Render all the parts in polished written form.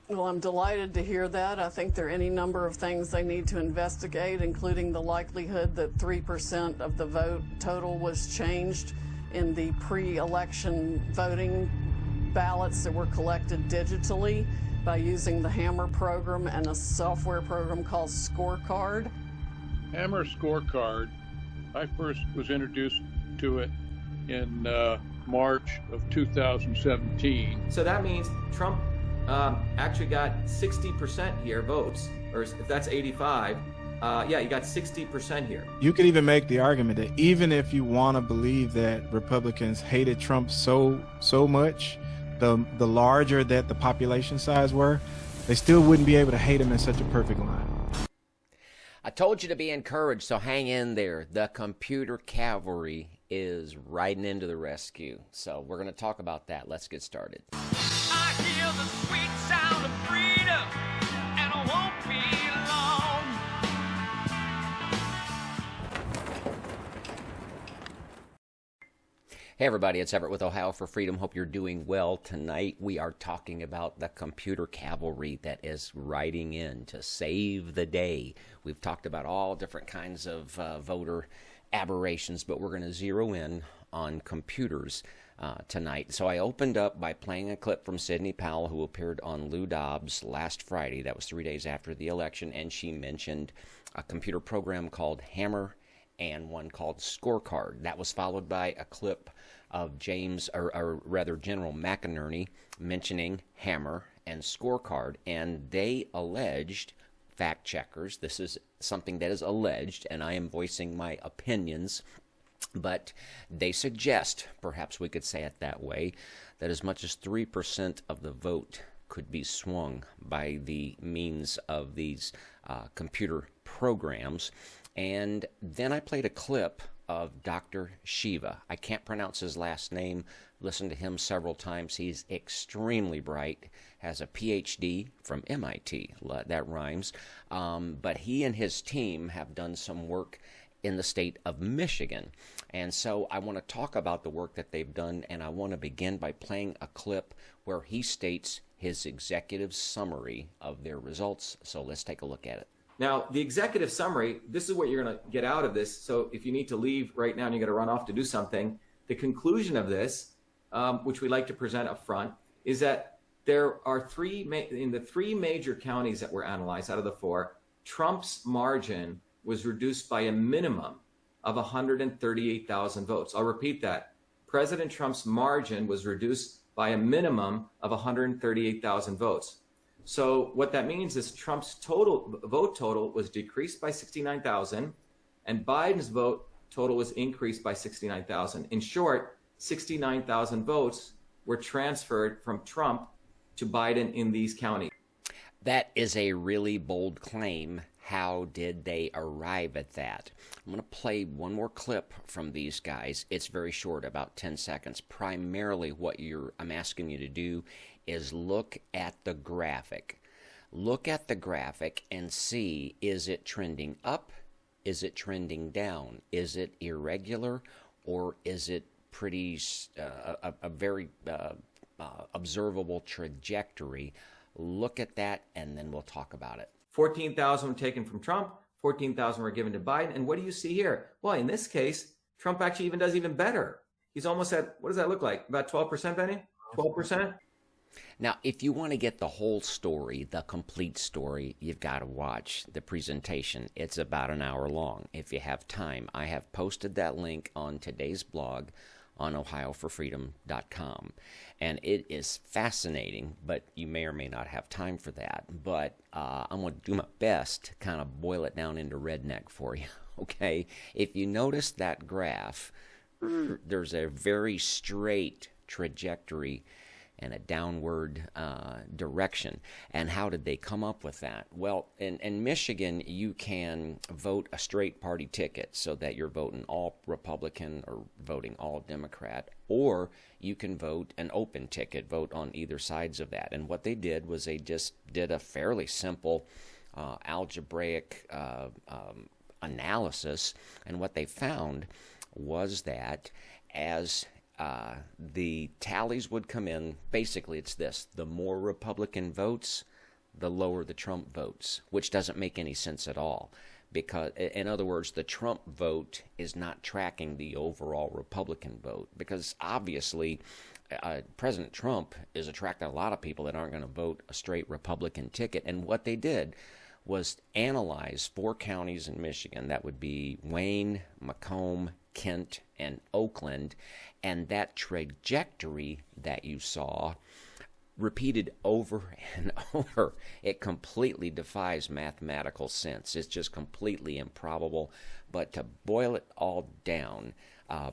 Well, I'm delighted to hear that. I think there are any number of things they need to investigate, including the likelihood that 3% of the vote total was changed in the pre-election voting ballots that were collected digitally by using the Hammer program and a software program called Scorecard. Hammer Scorecard, I first was introduced to it in March of 2017. So that means Trump actually got 60% here votes, or if that's 85, yeah, you got 60% here. You could even make the argument that even if you want to believe that Republicans hated Trump so much, the larger that the population size were, they still wouldn't be able to hate him in such a perfect line. I told you to be encouraged, so hang in there. The computer cavalry is riding into the rescue. So we're going to talk about that. Let's get started. I hear the sweet sound of freedom, and I won't be long. Hey everybody, it's Everett with Ohio for Freedom. Hope you're doing well. Tonight we are talking about the computer cavalry that is riding in to save the day. We've talked about all different kinds of voter aberrations, but we're going to zero in on computers tonight. So I opened up by playing a clip from Sidney Powell, who appeared on Lou Dobbs last Friday. That was 3 days after the election, and she mentioned a computer program called Hammer and one called Scorecard. That was followed by a clip of General Mcinerney mentioning Hammer and Scorecard, and they alleged, fact checkers, this is something that is alleged, and I am voicing my opinions, but they suggest, perhaps we could say it that way, that as much as 3% of the vote could be swung by the means of these computer programs. And then I played a clip of Dr. Shiva. I can't pronounce his last name. Listened to him several times. He's extremely bright, has a PhD from MIT. That rhymes. But he and his team have done some work in the state of Michigan. And so I want to talk about the work that they've done, and I want to begin by playing a clip where he states his executive summary of their results. So let's take a look at it. Now, the executive summary, this is what you're going to get out of this. So if you need to leave right now and you're going to run off to do something, the conclusion of this, which we like to present up front, is that there are in the three major counties that were analyzed out of the four, Trump's margin was reduced by a minimum of 138,000 votes. I'll repeat that. President Trump's margin was reduced by a minimum of 138,000 votes. So what that means is Trump's vote total was decreased by 69,000, and Biden's vote total was increased by 69,000. In short, 69,000 votes were transferred from Trump to Biden in these counties. That is a really bold claim. How did they arrive at that? I'm going to play one more clip from these guys. It's very short, about 10 seconds. Primarily what I'm asking you to do is look at the graphic. Look at the graphic and see, is it trending up? Is it trending down? Is it irregular? Or is it pretty a very observable trajectory? Look at that, and then we'll talk about it. 14,000 were taken from Trump, 14,000 were given to Biden. And what do you see here? Well, in this case, Trump actually does even better. He's almost at, what does that look like? About 12%, Benny? 12%? Now, if you want to get the whole story, the complete story, you've got to watch the presentation. It's about an hour long. If you have time, I have posted that link on today's blog on ohioforfreedom.com. And it is fascinating, but you may or may not have time for that. But I'm going to do my best to kind of boil it down into redneck for you, okay? If you notice that graph, there's a very straight trajectory and a downward direction. And how did they come up with that? Well, in Michigan, you can vote a straight party ticket so that you're voting all Republican or voting all Democrat, or you can vote an open ticket, vote on either sides of that. And what they did was they just did a fairly simple algebraic analysis, and what they found was that as the tallies would come in, basically it's this: the more Republican votes, the lower the Trump votes, which doesn't make any sense at all. Because, in other words, the Trump vote is not tracking the overall Republican vote, because obviously President Trump is attracting a lot of people that aren't going to vote a straight Republican ticket. And what they did was analyze 4 counties in Michigan. That would be Wayne, Macomb, Kent, and Oakland. And that trajectory that you saw repeated over and over, it completely defies mathematical sense. It's just completely improbable. But to boil it all down,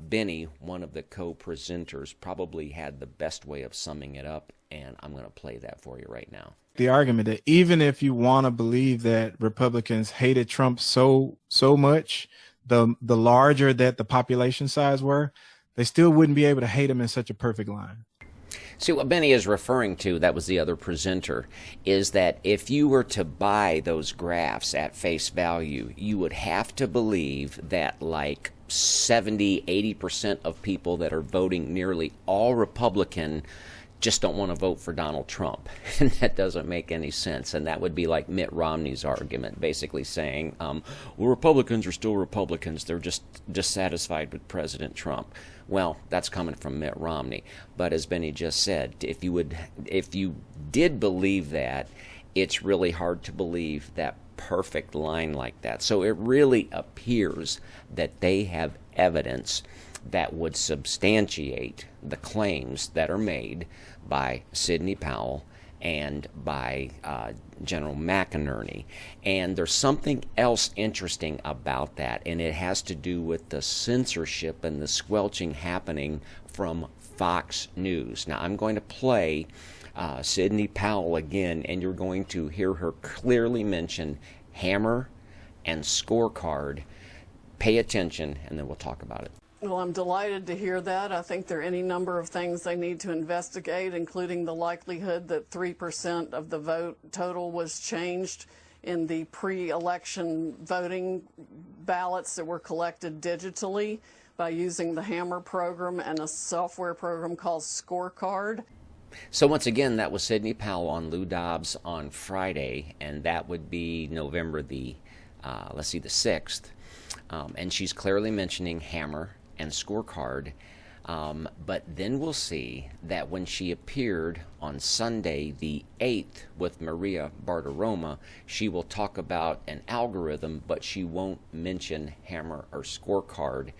Benny, one of the co-presenters, probably had the best way of summing it up, and I'm going to play that for you right now. The argument that even if you want to believe that Republicans hated Trump so much, the larger that the population size were, they still wouldn't be able to hate him in such a perfect line. See, what Benny is referring to, that was the other presenter, is that if you were to buy those graphs at face value, you would have to believe that like 70-80% of people that are voting nearly all Republican just don't want to vote for Donald Trump. And that doesn't make any sense. And that would be like Mitt Romney's argument, basically saying, well, Republicans are still Republicans. They're just dissatisfied with President Trump. Well, that's coming from Mitt Romney. But as Benny just said, if you did believe that, it's really hard to believe that perfect line like that. So it really appears that they have evidence that would substantiate the claims that are made by Sidney Powell and by General Mcinerney. And there's something else interesting about that, and it has to do with the censorship and the squelching happening from Fox News. Now, I'm going to play Sidney Powell again, and you're going to hear her clearly mention hammer and scorecard. Pay attention, and then we'll talk about it. Well, I'm delighted to hear that. I think there are any number of things they need to investigate, including the likelihood that 3% of the vote total was changed in the pre-election voting ballots that were collected digitally by using the Hammer program and a software program called Scorecard. So once again, that was Sidney Powell on Lou Dobbs on Friday, and that would be November the 6th. And she's clearly mentioning Hammer and Scorecard, but then we'll see that when she appeared on Sunday the 8th with Maria Bartromo, she will talk about an algorithm, but she won't mention Hammer or Scorecard.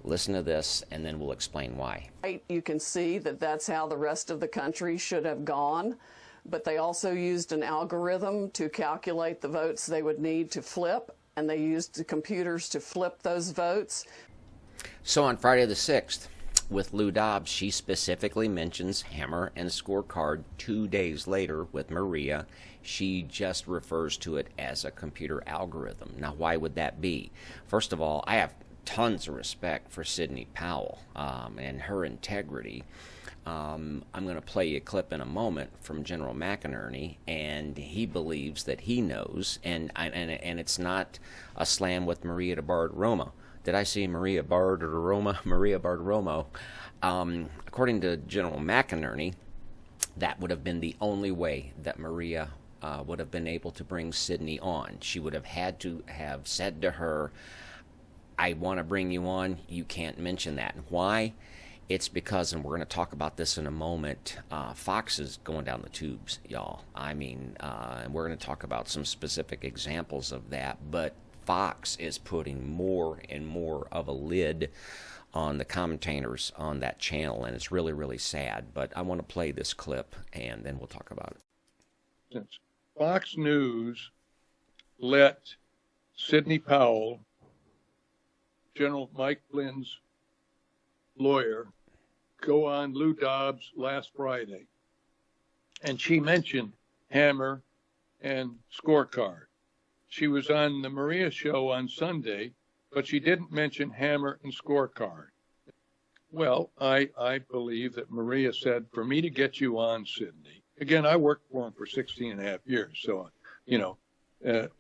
Listen to this, and then we'll explain why. You can see that that's how the rest of the country should have gone, but they also used an algorithm to calculate the votes they would need to flip, and they used the computers to flip those votes. So on Friday the 6th, with Lou Dobbs, she specifically mentions Hammer and Scorecard. 2 days later with Maria, she just refers to it as a computer algorithm. Now, why would that be? First of all, I have tons of respect for Sidney Powell and her integrity. I'm going to play you a clip in a moment from General Mcinerney, and he believes that he knows, and it's not a slam with Maria Bartromo. Did I say Maria Bartromo? Maria Bartromo. According to General Mcinerney, that would have been the only way that Maria would have been able to bring Sidney on. She would have had to have said to her, I want to bring you on, you can't mention that. Why? It's because, and we're going to talk about this in a moment, Fox is going down the tubes, y'all. I mean, and we're going to talk about some specific examples of that, but Fox is putting more and more of a lid on the commentators on that channel, and it's really, really sad. But I want to play this clip, and then we'll talk about it. Since Fox News let Sidney Powell, General Mike Flynn's lawyer, go on Lou Dobbs last Friday, and she mentioned Hammer and Scorecard. She was on the Maria show on Sunday, but she didn't mention Hammer and Scorecard. Well, I believe that Maria said, for me to get you on, Sidney, again, I worked for him for 16 and a half years, so,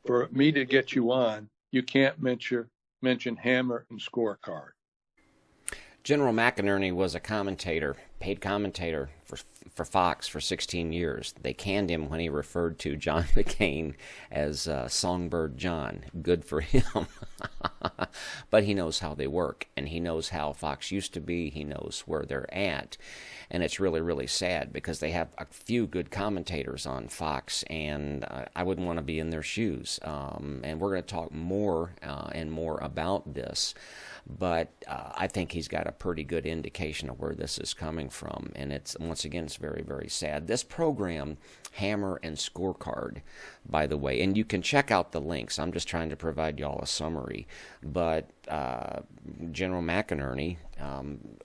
for me to get you on, you can't mention Hammer and Scorecard. General Mcinerney was a commentator paid commentator for Fox for 16 years. They canned him when he referred to John McCain as Songbird John. Good for him. But he knows how they work, and he knows how Fox used to be. He knows where they're at. And it's really, really sad because they have a few good commentators on Fox, and I wouldn't want to be in their shoes. And we're going to talk more and more about this. But I think he's got a pretty good indication of where this is coming from. And it's, once again, it's very, very sad. This program, Hammer and Scorecard, by the way, and you can check out the links. I'm just trying to provide y'all a summary. But General Mcinerney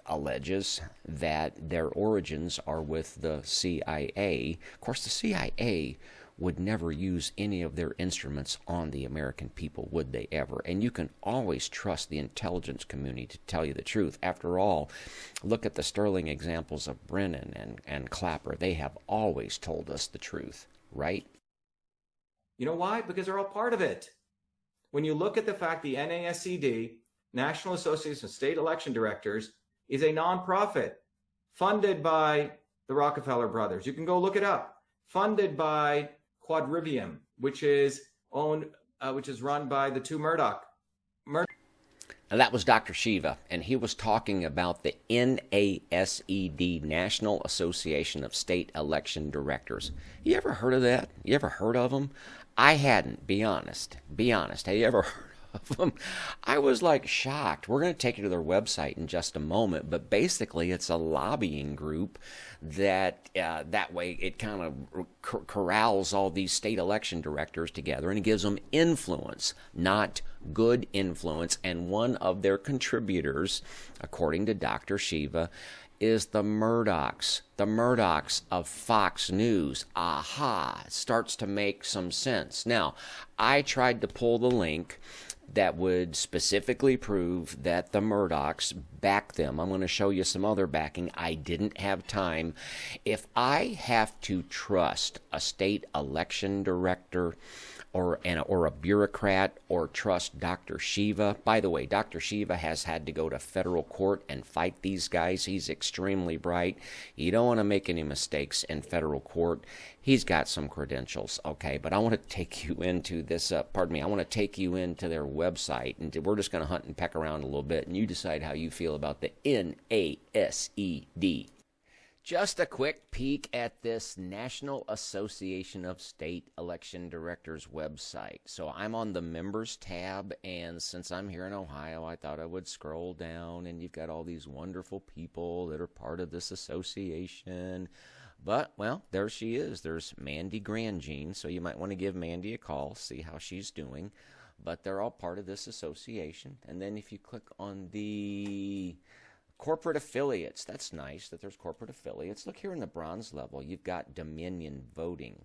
alleges that their origins are with the CIA. Of course, the CIA would never use any of their instruments on the American people, would they ever? And you can always trust the intelligence community to tell you the truth. After all, look at the sterling examples of Brennan and Clapper. They have always told us the truth, right? You know why? Because they're all part of it. When you look at the fact the NASCD, National Association of State Election Directors, is a nonprofit funded by the Rockefeller brothers. You can go look it up. Funded by Quadrivium, which is run by the two Murdoch. And that was Dr. Shiva, and he was talking about the NASED, National Association of State Election Directors. You ever heard of that? You ever heard of them? I hadn't. Be honest. Have you ever heard of them? I was like shocked. We're going to take you to their website in just a moment, but basically it's a lobbying group that way it kind of corrals all these state election directors together, and it gives them influence, not good influence. And one of their contributors, according to Dr. Shiva, is the Murdochs of Fox News. Aha, it starts to make some sense. Now, I tried to pull the link that would specifically prove that the Murdochs back them. I'm going to show you some other backing. I didn't have time. If I have to trust a state election director or a bureaucrat, or trust Dr. Shiva. By the way, Dr. Shiva has had to go to federal court and fight these guys. He's extremely bright. You don't want to make any mistakes in federal court. He's got some credentials, okay? But I want to take you into this, I want to take you into their website, and we're just going to hunt and peck around a little bit, and you decide how you feel about the NASED. Just a quick peek at this National Association of State Election Directors website. So I'm on the members tab, and since I'm here in Ohio, I thought I would scroll down, and you've got all these wonderful people that are part of this association. But, well, there she is. There's Mandy Grandjean, so you might want to give Mandy a call, see how she's doing. But they're all part of this association. And then if you click on the corporate affiliates, that's nice that there's corporate affiliates. Look here in the bronze level, you've got Dominion Voting.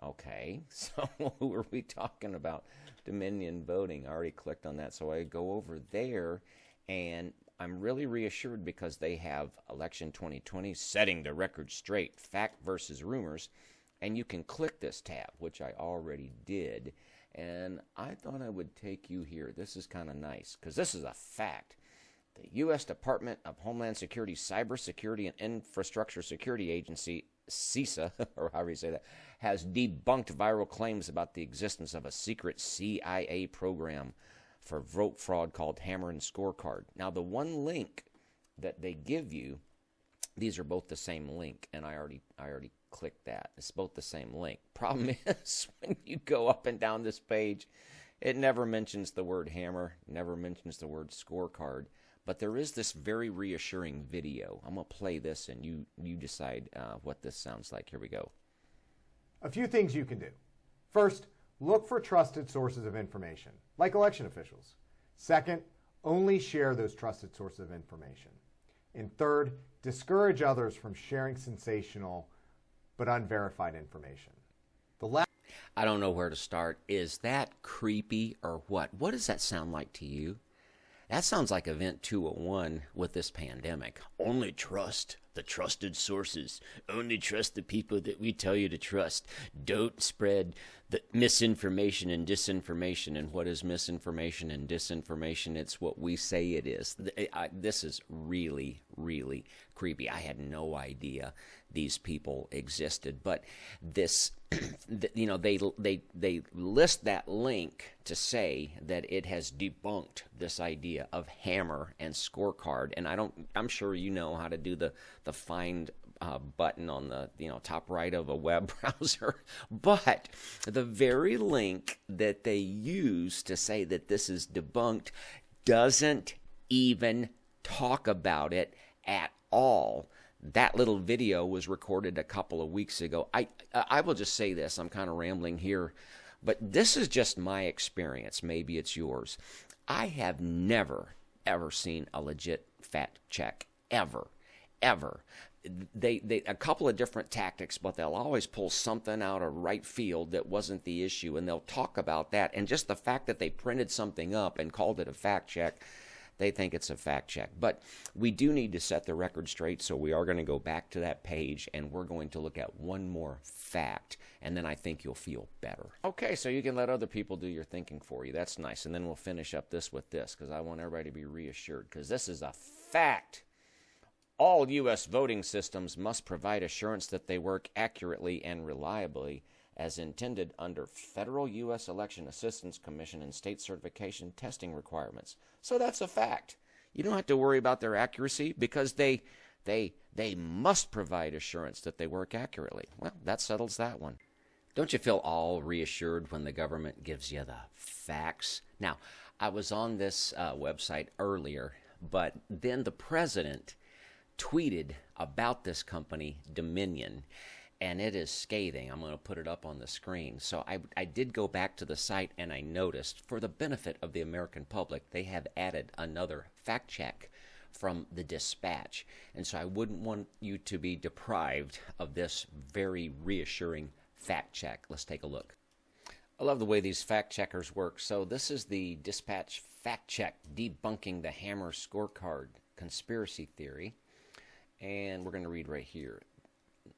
Okay, so who are we talking about? Dominion Voting. I already clicked on that, so I go over there, and I'm really reassured because they have Election 2020, Setting the Record Straight, Fact versus Rumors, and you can click this tab, which I already did, and I thought I would take you here. This is kind of nice, because this is a fact. The U.S. Department of Homeland Security Cybersecurity and Infrastructure Security Agency, CISA, or however you say that, has debunked viral claims about the existence of a secret CIA program for vote fraud called Hammer and Scorecard. Now, the one link that they give you, these are both the same link, and I already clicked that. It's both the same link. Problem is, when you go up and down this page, it never mentions the word hammer, never mentions the word scorecard. But there is this very reassuring video. I'm going to play this, and you decide what this sounds like. Here we go. A few things you can do. First, look for trusted sources of information, like election officials. Second, only share those trusted sources of information. And third, discourage others from sharing sensational but unverified information. I don't know where to start. Is that creepy or what? What does that sound like to you? That sounds like Event 201 with this pandemic. Only trust the trusted sources. Only trust the people that we tell you to trust. Don't spread the misinformation and disinformation. And what is misinformation and disinformation? It's what we say it is. This is really, really creepy. I had no idea these people existed, but this, they list that link to say that it has debunked this idea of hammer and scorecard. And I'm sure you know how to do the find button on the top right of a web browser, but the very link that they use to say that this is debunked doesn't even talk about it at all. That little video was recorded a couple of weeks ago. I will just say this, I'm kind of rambling here, but this is just my experience. Maybe it's yours. I have never, ever seen a legit fact check, ever. They a couple of different tactics, but they'll always pull something out of right field that wasn't the issue, and they'll talk about that. And just the fact that they printed something up and called it a fact check, they think it's a fact check. But we do need to set the record straight, so we are going to go back to that page, and we're going to look at one more fact, and then I think you'll feel better. Okay, so you can let other people do your thinking for you. That's nice. And then we'll finish up this with this, because I want everybody to be reassured, because this is a fact. All U.S. voting systems must provide assurance that they work accurately and reliably as intended under federal U.S. Election Assistance Commission and state certification testing requirements. So that's a fact. You don't have to worry about their accuracy because they must provide assurance that they work accurately. Well, that settles that one. Don't you feel all reassured when the government gives you the facts? Now, I was on this website earlier, but then the president tweeted about this company, Dominion, and it is scathing. I'm going to put it up on the screen. So I did go back to the site, and I noticed, for the benefit of the American public, they have added another fact check from the Dispatch. And so I wouldn't want you to be deprived of this very reassuring fact check. Let's take a look. I love the way these fact checkers work. So this is the Dispatch fact check debunking the hammer scorecard conspiracy theory. And we're going to read right here.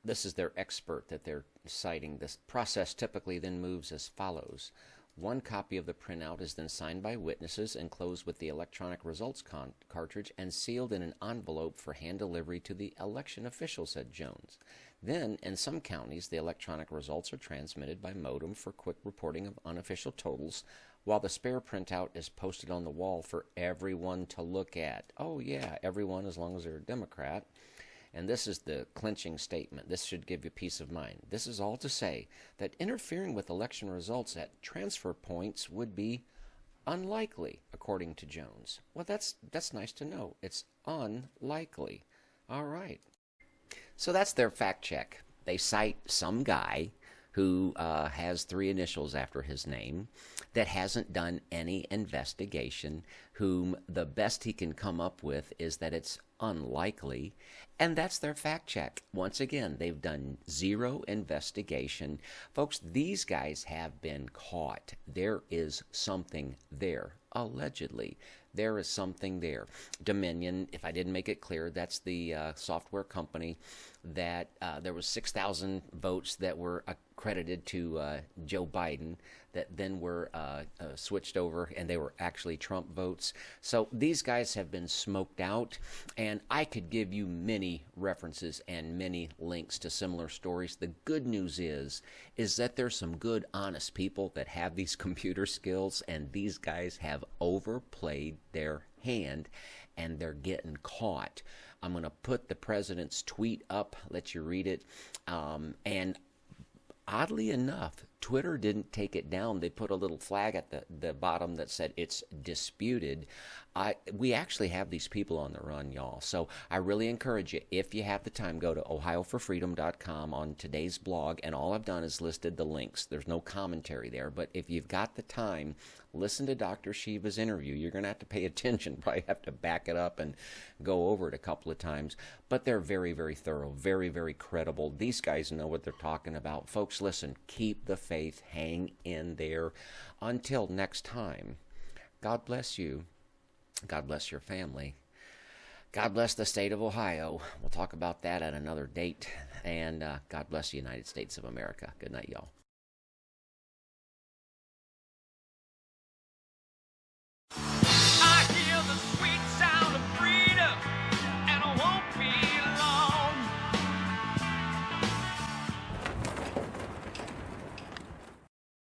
This is their expert that they're citing. This process typically then moves as follows. One copy of the printout is then signed by witnesses, enclosed with the electronic results cartridge, and sealed in an envelope for hand delivery to the election official, said Jones. Then, in some counties, the electronic results are transmitted by modem for quick reporting of unofficial totals, while the spare printout is posted on the wall for everyone to look at. Oh yeah, everyone as long as they're a Democrat. And this is the clinching statement. This should give you peace of mind. This is all to say that interfering with election results at transfer points would be unlikely, according to Jones. Well, that's nice to know. It's unlikely. All right. So that's their fact check. They cite some guy who has 3 initials after his name that hasn't done any investigation, whom the best he can come up with is that it's unlikely, and that's their fact check. Once again, they've done 0 investigation. Folks, these guys have been caught. There is something there, allegedly. There is something there. Dominion, if I didn't make it clear, that's the software company that there was 6,000 votes that were accredited to Joe Biden that then were switched over, and they were actually Trump votes. So these guys have been smoked out, and I could give you many references and many links to similar stories. The good news is that there's some good, honest people that have these computer skills, and these guys have overplayed their hand, and they're getting caught. I'm going to put the president's tweet up, let you read it, and oddly enough, Twitter didn't take it down. They put a little flag at the bottom that said it's disputed. We actually have these people on the run, y'all. So I really encourage you, if you have the time, go to ohioforfreedom.com on today's blog, and all I've done is listed the links. There's no commentary there, but if you've got the time, listen to Dr. Shiva's interview. You're going to have to pay attention, probably have to back it up and go over it a couple of times. But they're very, very thorough, very, very credible. These guys know what they're talking about. Folks, listen, keep the faith, hang in there. Until next time, God bless you. God bless your family. God bless the state of Ohio. We'll talk about that at another date. And God bless the United States of America. Good night, y'all.